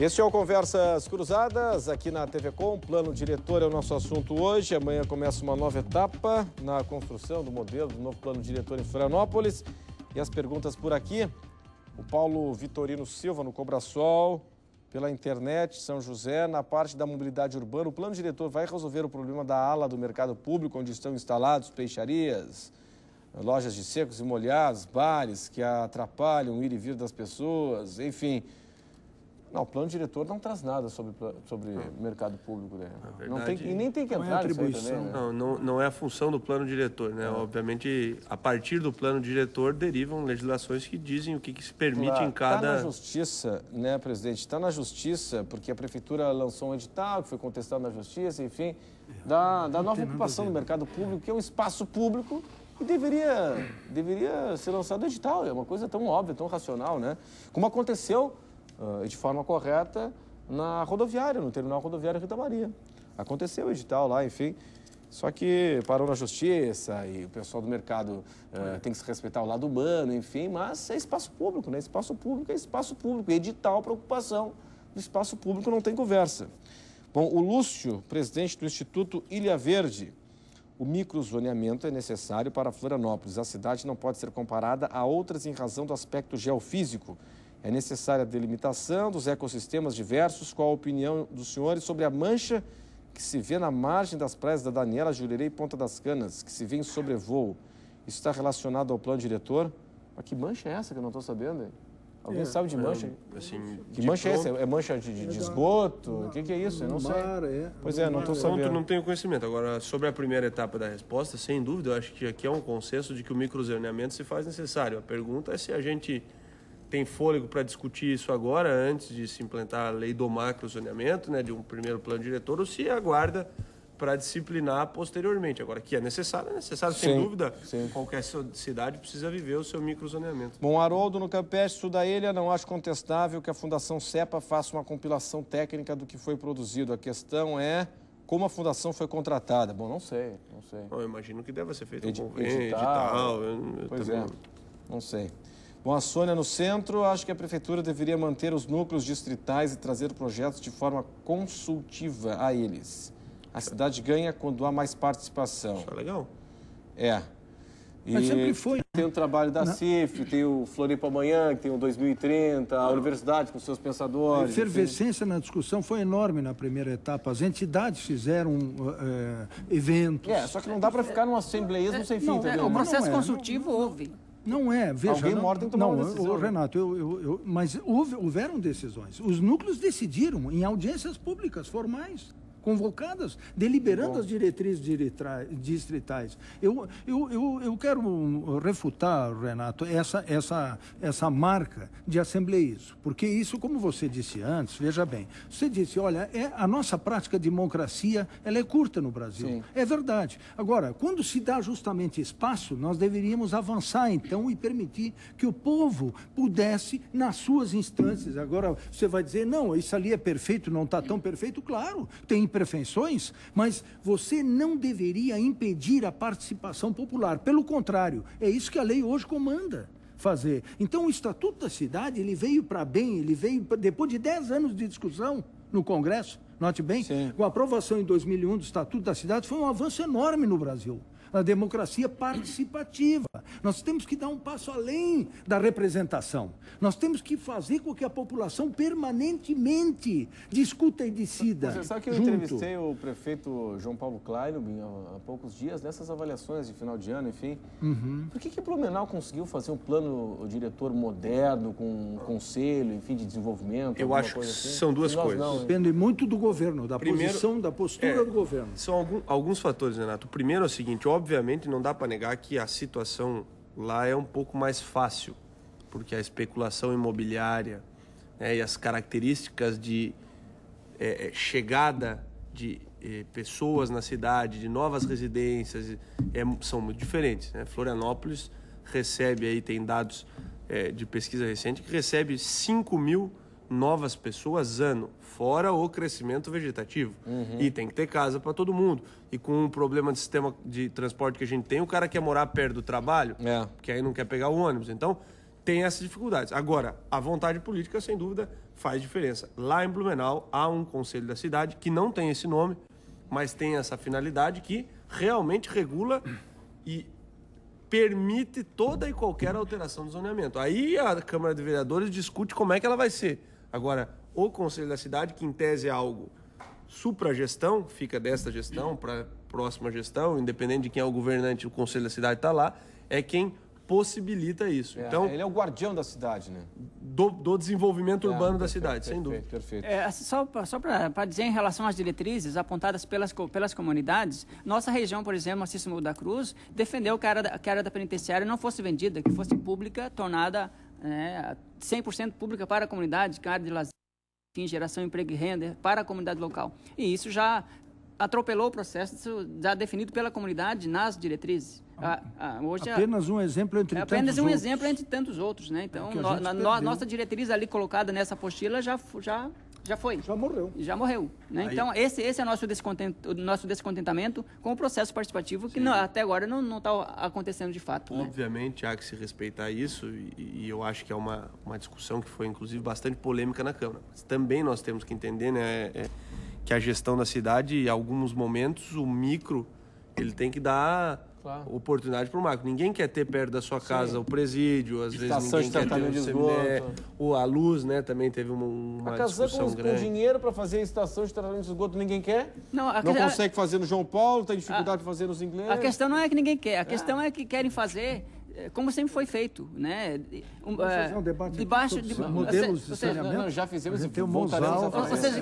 Este é o Conversas Cruzadas, aqui na TV Com. Plano diretor é o nosso assunto hoje. Amanhã começa uma nova etapa na construção do modelo do novo plano diretor em Florianópolis. E as perguntas por aqui. O Paulo Vitorino Silva, no Cobrasol, pela internet, São José, na parte da mobilidade urbana. O plano diretor vai resolver o problema da ala do mercado público, onde estão instalados peixarias, lojas de secos e molhados, bares que atrapalham o ir e vir das pessoas, enfim. Não, o plano diretor não traz nada sobre mercado público, né? Não tem, e nem tem que entrar atribuição. Também, né? Não é a função do plano diretor, né? Obviamente, a partir do plano diretor derivam legislações que dizem o que se permite em cada... Está na justiça, né, presidente? Está na justiça, porque a prefeitura lançou um edital que foi contestado na justiça, enfim, da nova ocupação do mercado público, que é um espaço público e deveria ser lançado edital. É uma coisa tão óbvia, tão racional, né? Como aconteceu de forma correta na rodoviária, no terminal rodoviário Rita Maria. Aconteceu o edital lá, enfim, só que parou na justiça e o pessoal do mercado tem que se respeitar o lado humano, enfim, mas é espaço público, né? Espaço público é espaço público, edital para ocupação do espaço público não tem conversa. Bom, o Lúcio, presidente do Instituto Ilha Verde, o microzoneamento é necessário para Florianópolis. A cidade não pode ser comparada a outras em razão do aspecto geofísico. É necessária a delimitação dos ecossistemas diversos. Qual a opinião dos senhores sobre a mancha que se vê na margem das praias da Daniela, Jurerê e Ponta das Canas, que se vê em sobrevoo? Isso está relacionado ao plano diretor? Mas que mancha é essa que eu não estou sabendo? Hein? Alguém sabe de mancha? Assim, que mancha é essa? É mancha de esgoto? O que é isso? Eu não sei. Pois é, não estou sabendo. Não tenho conhecimento. Agora, sobre a primeira etapa da resposta, sem dúvida, eu acho que aqui é um consenso de que o microzoneamento se faz necessário. A pergunta é se a gente tem fôlego para discutir isso agora, antes de se implantar a lei do macrozoneamento, né, de um primeiro plano diretor, ou se aguarda para disciplinar posteriormente. Agora, que é necessário sem dúvida. Sim. Qualquer cidade precisa viver o seu microzoneamento. Bom, Haroldo, no Campeche Sul da Ilha, não acho contestável que a Fundação CEPA faça uma compilação técnica do que foi produzido. A questão é como a fundação foi contratada. Bom, não sei. Eu imagino que deve ser feito um edital. Pois é, não sei. Bom, a Sônia no centro, acho que a prefeitura deveria manter os núcleos distritais e trazer projetos de forma consultiva a eles. A cidade ganha quando há mais participação. Isso é legal. Mas sempre foi. Tem o trabalho da CIF, tem o Floripa Amanhã, que tem o 2030, a universidade com seus pensadores. A efervescência na discussão foi enorme na primeira etapa. As entidades fizeram eventos. Só que não dá para ficar num assembleísmo sem fim, entendeu? O processo consultivo houve. Não é, veja... Alguém tem que tomar uma decisão. Renato, mas houveram decisões. Os núcleos decidiram em audiências públicas formais, convocadas, deliberando as diretrizes distritais. Eu quero refutar, Renato, essa marca de assembleísmo, porque isso, como você disse antes, veja bem, você disse, olha, a nossa prática de democracia, ela é curta no Brasil. Sim. É verdade. Agora, quando se dá justamente espaço, nós deveríamos avançar, então, e permitir que o povo pudesse, nas suas instâncias, agora você vai dizer, não, isso ali é perfeito, não está tão perfeito, claro, tem imperfeições, mas você não deveria impedir a participação popular. Pelo contrário, é isso que a lei hoje comanda fazer. Então, o Estatuto da Cidade, ele veio para bem, ele veio depois de 10 anos de discussão no Congresso, note bem, com a aprovação em 2001 do Estatuto da Cidade, foi um avanço enorme no Brasil. A democracia participativa. Nós temos que dar um passo além da representação. Nós temos que fazer com que a população permanentemente discuta e decida. Você sabe que eu entrevistei o prefeito João Paulo Kleinobin há poucos dias, nessas avaliações de final de ano, enfim. Por que Blumenau conseguiu fazer um plano diretor moderno, com um conselho, enfim, de desenvolvimento? Eu acho que são duas coisas. Depende muito do governo, da posição, da postura do governo. São alguns fatores, Renato. O primeiro é o seguinte, obviamente não dá para negar que a situação lá é um pouco mais fácil, porque a especulação imobiliária, e as características de chegada de pessoas na cidade, de novas residências, são muito diferentes. Né? Florianópolis recebe, aí tem dados de pesquisa recente, que recebe 5 mil novas pessoas ano, fora o crescimento vegetativo. E tem que ter casa para todo mundo. E com o problema de sistema de transporte que a gente tem, o cara quer morar perto do trabalho, porque aí não quer pegar o ônibus. Então, tem essas dificuldades. Agora, a vontade política, sem dúvida, faz diferença. Lá em Blumenau há um conselho da cidade que não tem esse nome, mas tem essa finalidade que realmente regula e permite toda e qualquer alteração do zoneamento. Aí a Câmara de Vereadores discute como é que ela vai ser. Agora, o Conselho da Cidade, que em tese é algo supra-gestão, fica desta gestão para a próxima gestão, independente de quem é o governante, o Conselho da Cidade está lá, é quem possibilita isso. Então, ele é o guardião da cidade, né? Do desenvolvimento urbano da cidade, sem dúvida. Perfeito. Só para dizer em relação às diretrizes apontadas pelas comunidades, nossa região, por exemplo, Assis Muda da Cruz, defendeu que a área da penitenciária não fosse vendida, que fosse pública, tornada 100% pública para a comunidade, que a área de lazer, enfim, geração de emprego e renda para a comunidade local. E isso já atropelou o processo já definido pela comunidade nas diretrizes. Hoje apenas um exemplo entre tantos outros. Apenas um exemplo entre tantos outros, né? Então, nossa diretriz ali colocada nessa apostila já foi. Já morreu. Já morreu. Né? Então, esse é o nosso descontentamento com o processo participativo, que até agora não está acontecendo de fato. Obviamente, há que se respeitar isso, e eu acho que é uma discussão que foi, inclusive, bastante polêmica na Câmara. Mas também nós temos que entender, né, que a gestão da cidade, em alguns momentos, o micro, ele tem que dar oportunidade para o macro. Ninguém quer ter perto da sua casa o presídio, às vezes ninguém quer ter o seminé, a luz, né, também teve uma discussão grande. Com dinheiro para fazer a estação de tratamento de esgoto, ninguém quer? Não consegue fazer no João Paulo, tem dificuldade de fazer nos ingleses? A questão não é que ninguém quer, a questão é que querem fazer como sempre foi feito, né? Um debate debaixo de modelos de saneamento. Não, já fizemos e voltaremos a fazer. Ou seja,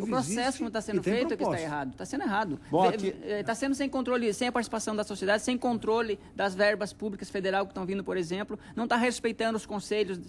o processo como está sendo feito é que está errado. Está sendo errado. Está sendo sem controle, sem a participação da sociedade, sem controle das verbas públicas federal que estão vindo, por exemplo. Não está respeitando os conselhos,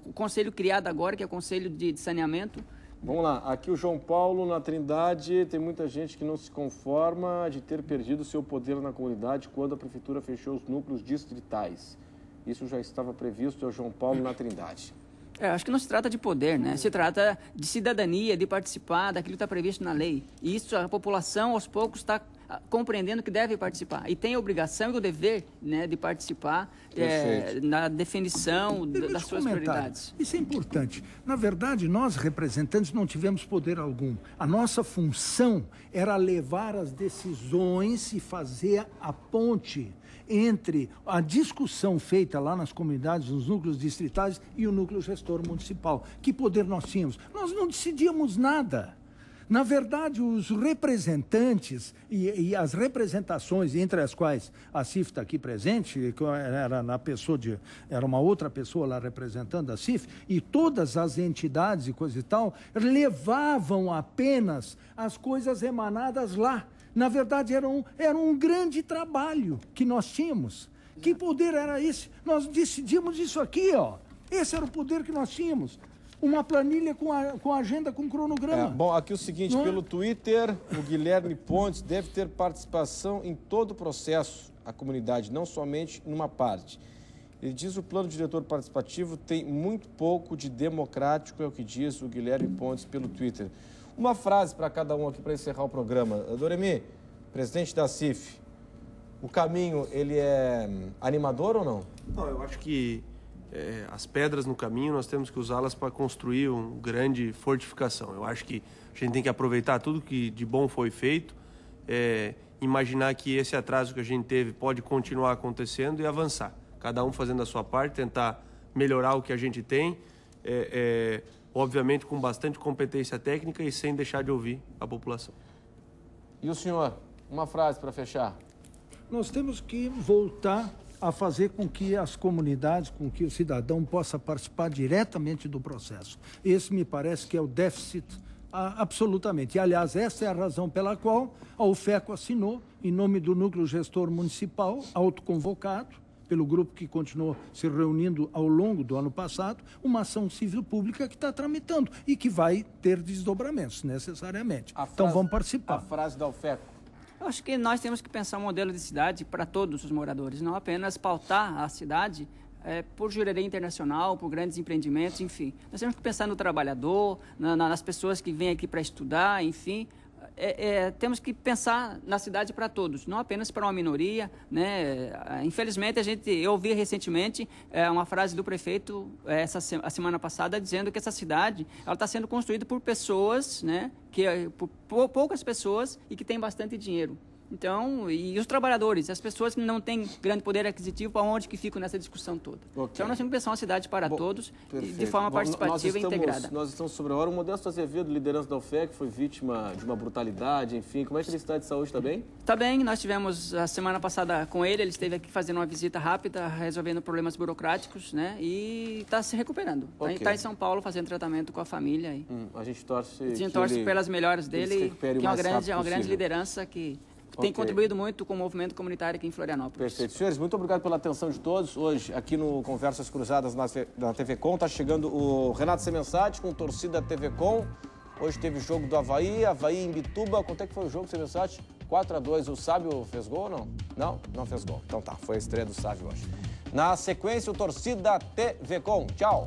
o conselho criado agora, que é o Conselho de Saneamento. Vamos lá, aqui o João Paulo, na Trindade, tem muita gente que não se conforma de ter perdido seu poder na comunidade quando a prefeitura fechou os núcleos distritais. Isso já estava previsto, é o João Paulo, na Trindade. Acho que não se trata de poder, né? Se trata de cidadania, de participar daquilo que está previsto na lei. E isso a população, aos poucos, está compreendendo que deve participar. E tem a obrigação e o dever, né, de participar na definição das suas prioridades. Isso é importante. Na verdade, nós, representantes, não tivemos poder algum. A nossa função era levar as decisões e fazer a ponte entre a discussão feita lá nas comunidades, nos núcleos distritais e o núcleo gestor municipal. Que poder nós tínhamos? Nós não decidíamos nada. Na verdade, os representantes e as representações, entre as quais a CIF está aqui presente, era uma outra pessoa lá representando a CIF, e todas as entidades e coisa e tal, levavam apenas as coisas emanadas lá. Na verdade, era um grande trabalho que nós tínhamos. Que poder era esse? Nós decidimos isso aqui, ó. Esse era o poder que nós tínhamos. Uma planilha com agenda, com cronograma. Bom, aqui o seguinte, pelo Twitter, o Guilherme Pontes deve ter participação em todo o processo, a comunidade, não somente numa parte. Ele diz que o plano diretor participativo tem muito pouco de democrático, é o que diz o Guilherme Pontes pelo Twitter. Uma frase para cada um aqui para encerrar o programa. Doremi, presidente da CIF, o caminho, ele é animador ou não? Não, eu acho que as pedras no caminho nós temos que usá-las para construir uma grande fortificação. Eu acho que a gente tem que aproveitar tudo que de bom foi feito, imaginar que esse atraso que a gente teve pode continuar acontecendo e avançar. Cada um fazendo a sua parte, tentar melhorar o que a gente tem, obviamente com bastante competência técnica e sem deixar de ouvir a população. E o senhor, uma frase para fechar? Nós temos que voltar a fazer com que as comunidades, com que o cidadão possa participar diretamente do processo. Esse me parece que é o déficit absolutamente. E, aliás, essa é a razão pela qual a UFECO assinou, em nome do Núcleo Gestor Municipal, autoconvocado, pelo grupo que continuou se reunindo ao longo do ano passado, uma ação civil pública que está tramitando e que vai ter desdobramentos, necessariamente. Então, vamos participar. A frase da UFECO. Eu acho que nós temos que pensar um modelo de cidade para todos os moradores, não apenas pautar a cidade por jurerê internacional, por grandes empreendimentos, enfim. Nós temos que pensar no trabalhador, nas pessoas que vêm aqui para estudar, enfim. temos que pensar na cidade para todos, não apenas para uma minoria, né? Infelizmente, eu ouvi recentemente uma frase do prefeito a semana passada dizendo que essa cidade está sendo construída por pessoas, né? Por poucas pessoas e que tem bastante dinheiro. Então, e os trabalhadores, as pessoas que não têm grande poder aquisitivo, para onde que ficam nessa discussão toda? Okay. Então, nós temos que pensar uma cidade para todos, de forma participativa e integrada. Nós estamos sobre a hora. O Modesto Azevedo, liderança da UFEC, foi vítima de uma brutalidade, enfim. Como é que ele está de saúde? Está bem? Está bem. Nós tivemos a semana passada com ele esteve aqui fazendo uma visita rápida, resolvendo problemas burocráticos, né? E está se recuperando. Está em São Paulo fazendo tratamento com a família. A gente torce pelas melhoras dele, que é uma grande liderança que tem contribuído muito com o movimento comunitário aqui em Florianópolis. Perfeito. Senhores, muito obrigado pela atenção de todos. Hoje, aqui no Conversas Cruzadas na TV Com, está chegando o Renato Semensati com torcida TV Com. Hoje teve jogo do Avaí em Bituba. Quanto é que foi o jogo, Semensati? 4-2. O Sábio fez gol ou não? Não fez gol. Então tá, foi a estreia do Sábio hoje. Na sequência, o torcida TV Com. Tchau.